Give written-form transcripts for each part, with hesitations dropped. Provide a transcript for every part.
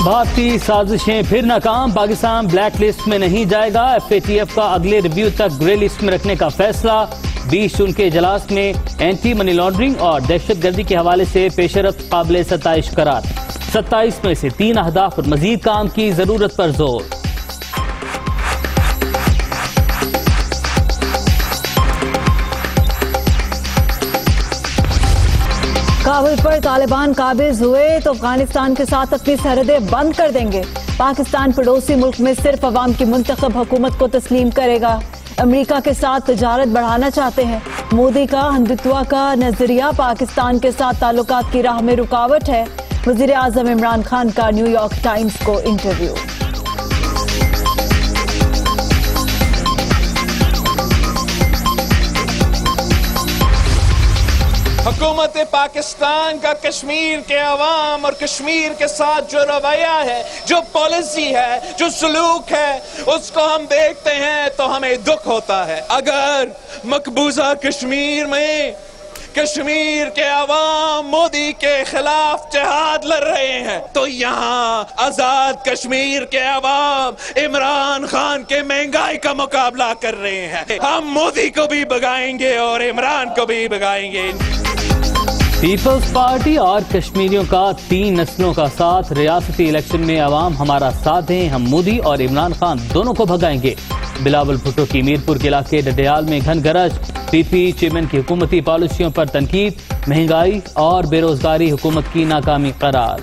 भारतीय साजिशें फिर नाकाम, पाकिस्तान ब्लैक लिस्ट में नहीं जाएगा। FATF का अगले रिव्यू तक ग्रे लिस्ट में रखने का फैसला। 20 जून के इजलास में एंटी मनी लॉन्ड्रिंग और दहशतगर्दी के हवाले से पेशरफ्त काबिल सताइश करार। 27 में से 3 अहदाफ पर मजीद काम की जरूरत पर जोर। काबुल पर तालिबान काबिज हुए तो अफगानिस्तान के साथ अपनी सरहदें बंद कर देंगे। पाकिस्तान पड़ोसी मुल्क में सिर्फ अवाम की मुंतखब हुकूमत को तस्लीम करेगा। अमेरिका के साथ तजारत बढ़ाना चाहते हैं। मोदी का हिंदुत्व का नजरिया पाकिस्तान के साथ ताल्लुकात की राह में रुकावट है। वजीर आजम इमरान खान का न्यूयॉर्क टाइम्स को इंटरव्यू। हुकूमत पाकिस्तान का कश्मीर के अवाम और कश्मीर के साथ जो रवैया है, जो पॉलिसी है, जो सलूक है, उसको हम देखते हैं तो हमें दुख होता है। अगर मकबूजा कश्मीर में कश्मीर के अवाम मोदी के खिलाफ जिहाद लड़ रहे हैं, तो यहाँ आजाद कश्मीर के अवाम इमरान खान के महंगाई का मुकाबला कर रहे हैं। हम मोदी को भी भगाएंगे और इमरान को भी भगाएंगे। पीपल्स पार्टी और कश्मीरियों का 3 नस्लों का साथ। रियासती इलेक्शन में अवाम हमारा साथ दें, हम मोदी और इमरान खान दोनों को भगाएंगे। बिलावल भुट्टो की मीरपुर के इलाके डडियाल में घन गरज। PP चेयरमैन की हुकूमती पॉलिसियों पर तनकीद। महंगाई और बेरोजगारी हुकूमत की नाकामी करार।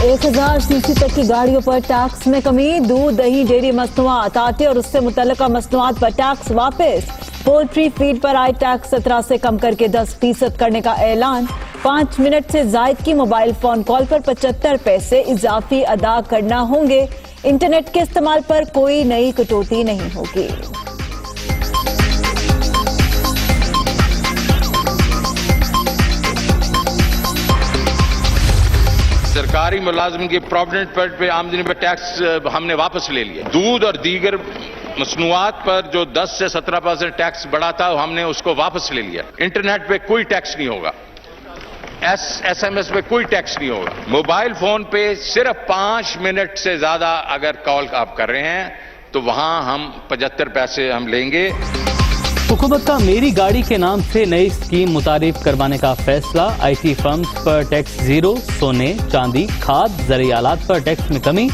एक 1000 सीसी तक की गाड़ियों पर टैक्स में कमी। दूध, दही, डेयरी मसनूआत, आटे और उससे मुतल्लिका मसनूआत पर टैक्स वापस। पोल्ट्री फीड पर आए टैक्स 17 से कम करके 10% करने का ऐलान। 5 मिनट से जायद की मोबाइल फोन कॉल पर 75 पैसे इजाफी अदा करना होंगे। इंटरनेट के इस्तेमाल पर कोई नई कटौती नहीं होगी। सरकारी मुलाजिम की प्रोविडेंट फंड पे आमदनी पर टैक्स हमने वापस ले लिया। दूध और दीगर मसनूआत पर जो 10 से 17% टैक्स बढ़ा था हमने उसको वापस ले लिया। इंटरनेट पे कोई टैक्स नहीं होगा। SMS पे कोई टैक्स नहीं होगा। मोबाइल फोन पे सिर्फ 5 मिनट से ज्यादा अगर कॉल आप कर रहे हैं तो वहां हम 75 पैसे हम लेंगे। हुकूमत का मेरी गाड़ी के नाम से नई स्कीम मुतारिफ करवाने का फैसला। IT फर्म्स पर टैक्स 0, सोने, चांदी, खाद, ज़रूरी आलात पर टैक्स में कमी।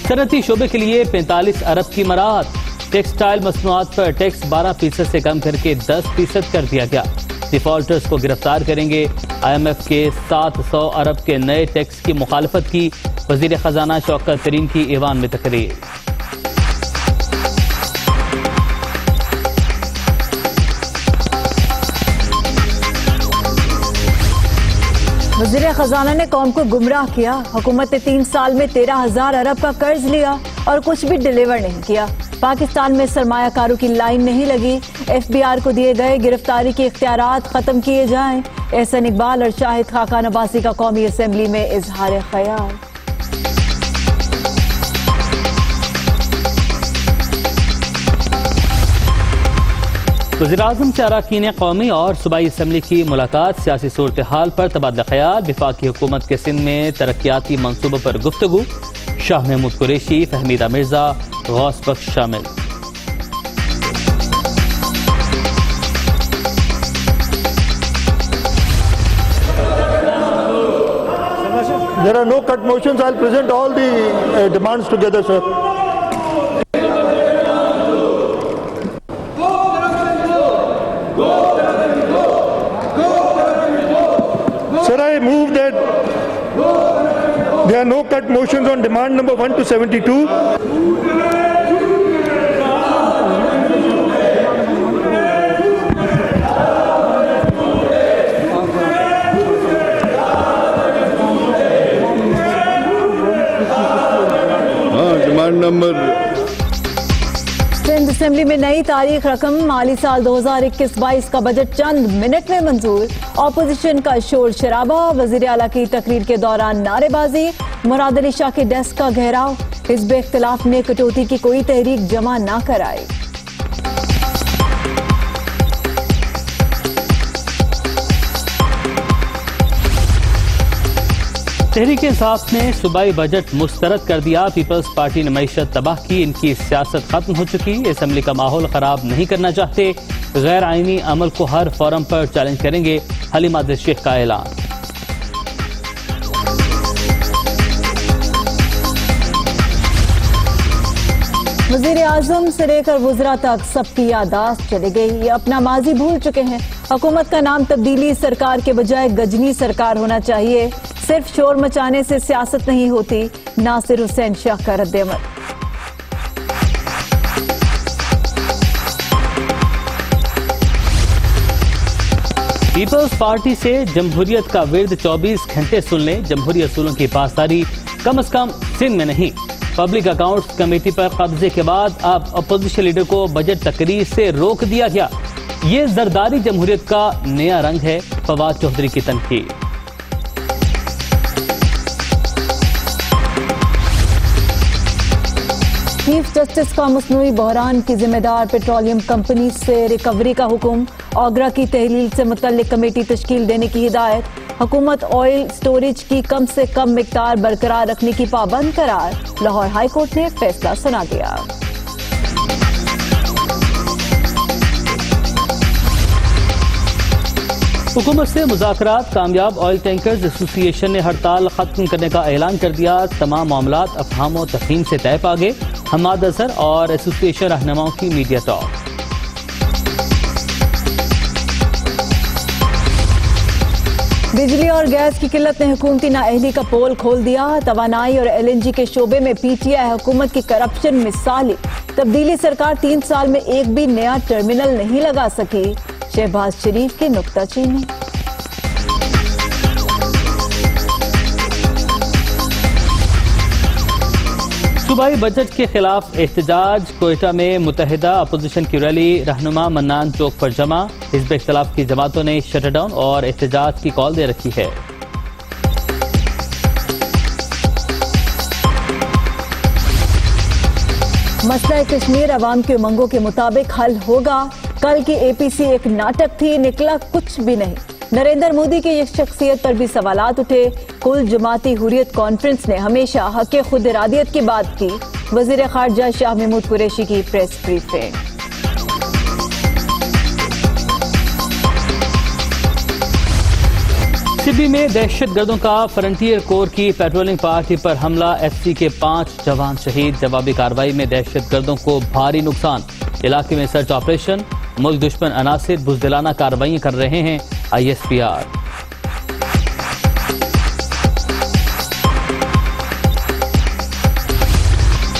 सनअती शोबे के लिए 45 अरब की मराहत। टेक्सटाइल मसनूआत पर टैक्स 12% से कम करके 10% कर दिया गया। डिफॉल्टर्स को गिरफ्तार करेंगे। IMF के 700 अरब के नए टैक्स की मुखालफत की। वजीर खजाना शौकत तरीन की ईवान में तकरीर। वज़ीर खजाना ने कौम को गुमराह किया। हुकूमत ने 3 साल में 13,000 अरब का कर्ज लिया और कुछ भी डिलीवर नहीं किया। पाकिस्तान में सरमायाकारों की लाइन नहीं लगी। FBR को दिए गए गिरफ्तारी के इख्तियारात खत्म किए जाएं। एहसन इकबाल और शाहिद खाकान अब्बासी का कौमी असेंबली में इजहार ख्याल। वज़ीर-ए-आज़म से अरकान कौमी और सूबाई असम्बली की मुलाकात। सियासी सूरत हाल पर तबादला ख्याल। वफाकी हुकूमत के सिंध में तरक्याती मंसूबों पर गुफ्तगू। शाह महमूद कुरैशी, फहमीदा मिर्जा, गौस बख्श शामिल। There are no cut motions. I'll present all the demands together, sir. Sir, I move that there are no cut motions on demand number 1 to 72. Number. Sindh assembly में नई तारीख रकम। माली साल 2021-22 का बजट चंद मिनट में मंजूर। ऑपोजिशन का शोर शराबा। वजीर आला की तकरीर के दौरान नारेबाजी। मुराद अली शाह के डेस्क का घेराव। हिज़्ब इख्तिलाफ ने कटौती की कोई तहरीक जमा न कराई। तहरीक इंसाफ ने सूबाई बजट मुस्तरद कर दिया। पीपल्स पार्टी ने मईशत तबाह की, इनकी सियासत खत्म हो चुकी। असम्बली का माहौल खराब नहीं करना चाहते, गैर आईनी अमल को हर फोरम पर चैलेंज करेंगे, हलीमा अब्दुल शेख का ऐलान। वज़ीर आज़म से लेकर वुज़रा तक सबकी यादाश्त चली गई। ये अपना माजी भूल चुके हैं। हुकूमत का नाम तब्दीली सरकार के बजाय गजनी सरकार होना चाहिए। सिर्फ शोर मचाने से सियासत नहीं होती। नासिर हुसैन शाह का रद्द-ए-अमल। पीपल्स पार्टी से जमहूरियत का विर्द 24 घंटे सुन लें। जमहूरी असूलों की पासदारी कम से कम सिंध में नहीं। पब्लिक अकाउंट्स कमेटी पर कब्जे के बाद अब अपोजिशन लीडर को बजट तकरीर से रोक दिया गया। ये जरदारी जमहूरियत का नया रंग है। फवाद चौधरी की तनकीद। चीफ जस्टिस का मसनूई बहरान की जिम्मेदार पेट्रोलियम कंपनी से रिकवरी का हुक्म। ओगरा की तहलील से मुतल्लिक कमेटी तश्कील देने की हिदायत। हुकूमत ऑयल स्टोरेज की कम से कम मिकदार बरकरार रखने की पाबंद करार। लाहौर हाई कोर्ट ने फैसला सुना दिया। हुकूमत से मुज़ाकरात कामयाब। ऑयल टैंकर्स एसोसिएशन ने हड़ताल खत्म करने का ऐलान कर दिया। तमाम मामलात अफहाम और तफहीम से तय पा गए। हमाद अजहर और एसोसिएशन रहनुमाओं की मीडिया टॉक। बिजली और गैस की किल्लत ने हुकूमती नाअहली का पोल खोल दिया। तवानाई और LNG के शोबे में PTI हुकूमत की करप्शन मिसाली। तब्दीली सरकार 3 साल में एक भी नया टर्मिनल नहीं लगा सकी। शहबाज शरीफ की नुक्ताचीनी। सूबाई बजट के खिलाफ एहतजाज। कोयटा में मुत्तहिदा अपोजिशन की रैली। रहनुमा मन्नान चौक पर जमा। हिज़्ब इख्तिलाफ की जमातों ने शटडाउन और एहतजाज की कॉल दे रखी है। मसला कश्मीर अवाम की उमंगों के मुताबिक हल होगा। कल की APC एक नाटक थी, निकला कुछ भी नहीं। नरेंद्र मोदी की ये शख्सियत पर भी सवालात उठे। कुल जमाती हुर्रियत कॉन्फ्रेंस ने हमेशा हक खुद इरादियत की बात की। वजीर खारजा शाह महमूद कुरैशी की प्रेस ब्रीफिंग। सिबी में दहशतगर्दों का फ्रंटियर कोर की पेट्रोलिंग पार्टी पर हमला। FC के 5 जवान शहीद। जवाबी कार्रवाई में दहशतगर्दों को भारी नुकसान। इलाके में सर्च ऑपरेशन। मुल्क दुश्मन अनासिर बुज़दिलाना कार्रवाई कर रहे हैं ISPR।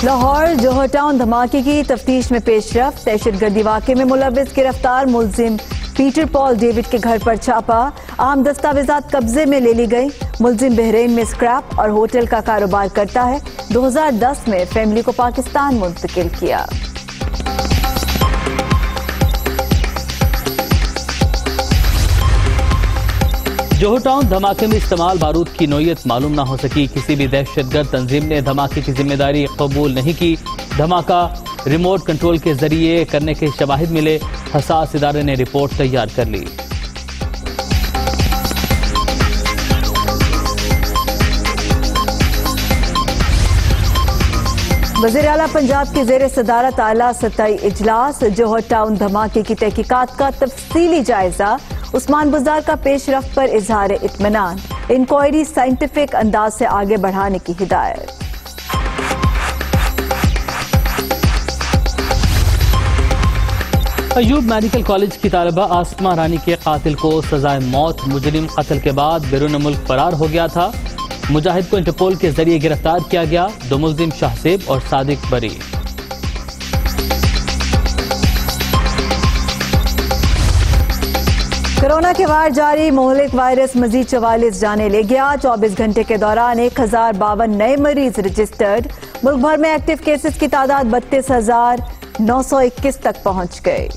लाहौर जोहर टाउन धमाके की तफ्तीश में पेशरफ। दहशतगर्दी वाक़े में मुलविस गिरफ्तार। मुलजिम पीटर पॉल डेविड के घर पर छापा। आम दस्तावेजात कब्जे में ले ली गई। मुलजिम बहरीन में स्क्रैप और होटल का कारोबार करता है। 2010 में फैमिली को पाकिस्तान मुंतकिल किया। जोहर टाउन धमाके में इस्तेमाल बारूद की नोयत मालूम न हो सकी। किसी भी दहशतगर्द तंजीम ने धमाके की जिम्मेदारी कबूल नहीं की। धमाका रिमोट कंट्रोल के जरिए करने के शवाहिद मिले। हसास इदारे ने रिपोर्ट तैयार कर ली। वज़ीर आला पंजाब की ज़ेर सदारत आला सतही इजलास। जोहर टाउन धमाके की तहकीकात का तफसीली जायजा। उस्मान बुज़दार का पेशरफ्त पर इजहार इत्मीनान। इंक्वायरी साइंटिफिक अंदाज से आगे बढ़ाने की हिदायत। अयूब मेडिकल कॉलेज की तालिबा आसमा रानी के कातिल को सजाए मौत। मुजरिम कत्ल के बाद बैरून मुल्क फरार हो गया था। मुजाहिद को इंटरपोल के जरिए गिरफ्तार किया गया। 2 मुलजिम शाहसेब और सादिक बरी। कोरोना के वार जारी। मोहलिक वायरस मजीद 44 जाने ले गया। 24 घंटे के दौरान 1052 नए मरीज रजिस्टर्ड। मुल्क भर में एक्टिव केसेस की तादाद 32,921 तक पहुंच गई।